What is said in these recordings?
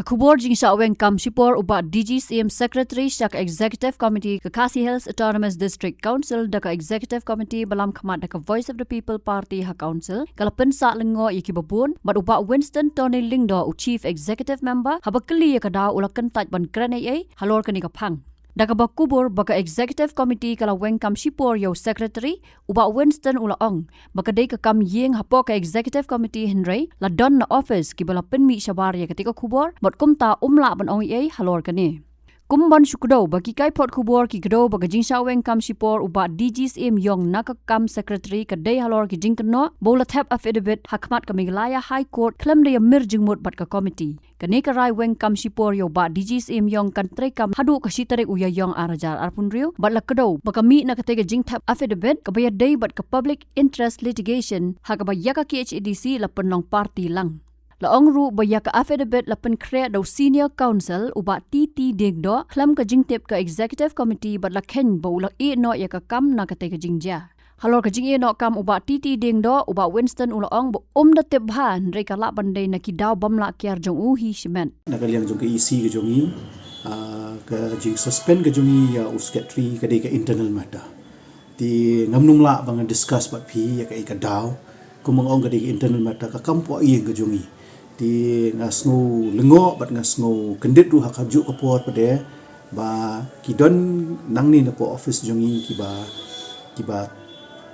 Kakubor Jingiehnoh kam sipor uba DG CEM Secretary Shak Executive Committee ke Khasi Hills Autonomous District Council daka Executive Committee balam khamat daka Voice of the People Party ha Council kalapen sa lengo yaki babun bat uba Winston Tony Diengdoh Chief Executive Member habakli yakada ulakan taj ban kran ai Halor kani kapang. Daka bakubur baka Executive Committee kala kam sipor yo Secretary uba Winston ulaong baka day kam yeng hapo ka Executive Committee Henry la don na office ki bala penmi syabar ya ketika kubur bot kumta umla ban ong ai Halor kani. Kumban syukdo bagi kai pot kubur ki gdo baka Jingiehnoh kam sipor uba DG CEM yong naka kam Secretary ka day Halor ki Jingiehnoh bola tap affidavit hakmat ka Meghalaya High Court klem dia mir jingmut bat ka committee. Kani ka rai weng kam sipor yo ba DG CEM yong kan tre kam hadu ka sitare uya yong arajar arpun rio bat la kdo baka mi na katega jing tap affidavit ka bayar day bat ka public interest litigation ha ka bayaka ki HEDC la penlong party lang. Laong ru bayaka affidavit la pen create do senior council uba TT Diengdoh klam ka jing tip ka executive committee bat la ken bo la no ya ka kam na katega jingja. Halor ka Jingiehnoh kam uba TT Diengdoh uba Winston ulaong bo da tip han re ka la bandai na ki daw bamla kiar jong hi cement. Nakaliang jong ka EC ka jongi ka jing suspend ka jongi ya secretary ka de ka internal matter. Di ngamnum la bang discuss bat pi ya ka daw kumong ong ka de internal matter ka kampo i ka jongi. Di ngasngo lengo bat ngasngo kendit ru hak haju ka pot pade ba kidon nangni na po office jongi ki ba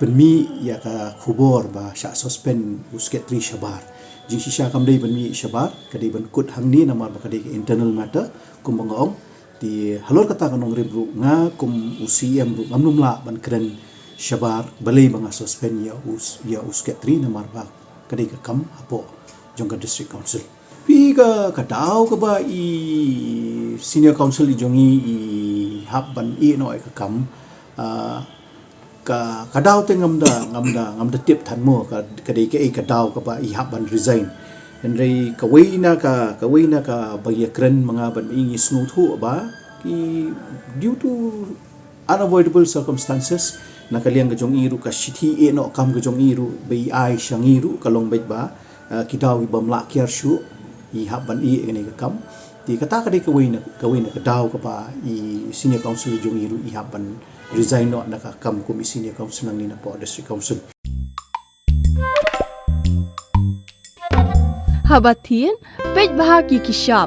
penmi ya ka khubor ba sya suspend secretary syabar jing sisha kam dei penmi syabar kadai ban kut hangni nama ba kadai internal matter kum bangong di Halor kata kanong ribru nga kum CEM ru ngamnum la ban kren syabar balai banga suspend ya secretary nama ba kadai ka kam apo jongka district council pi ka daw ka ba i senior council i jongi i hab ban i no ka kam ka daw te ngamda tip than mo ka dei ka daw ka ba i hab ban resign and rei ka weina ka bagi kren mga ban ingi snu thu ba ki due to unavoidable circumstances nakaliang ka jong iru ka shithi no kam ka jong iru bei ai syang iru kalong bet ba kidaw ibam la kiar shu i hab ban i ngani ka kam ti kata ka dei ka weina ka daw ka ba i senior council jong iru i hab ban resign no na ka kam kum senior council nang ni na po district council Habatin pej bahagi ki shop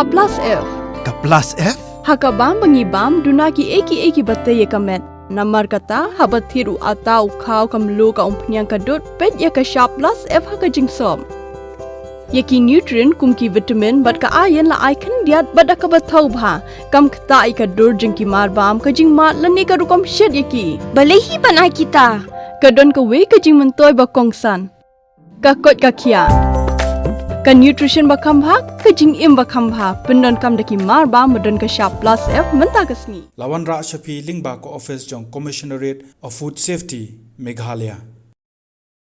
plus F ka plus F hakabam bangibam dunaki eki batte ye kamet namar kata habathiru atau khau kamlu ka umpnyang kadut pej ya ka shop plus F haka jingsom yaki nutrient kum ki vitamin bat ka iron la icon diat bat ka bathau bha kam khta I ka dur jing ki mar bam ka jing mat lani ka rukom shed yaki balehi banai kita ka don ka we ka jing mentoy ba kongsan ka kot ka khia ka nutrition ba khambha ka jing im ba khambha pendon kam daki mar ba modon ka shop plus F menta kasni lawan ra shapi lingba ko office jong commissionerate of food safety Meghalaya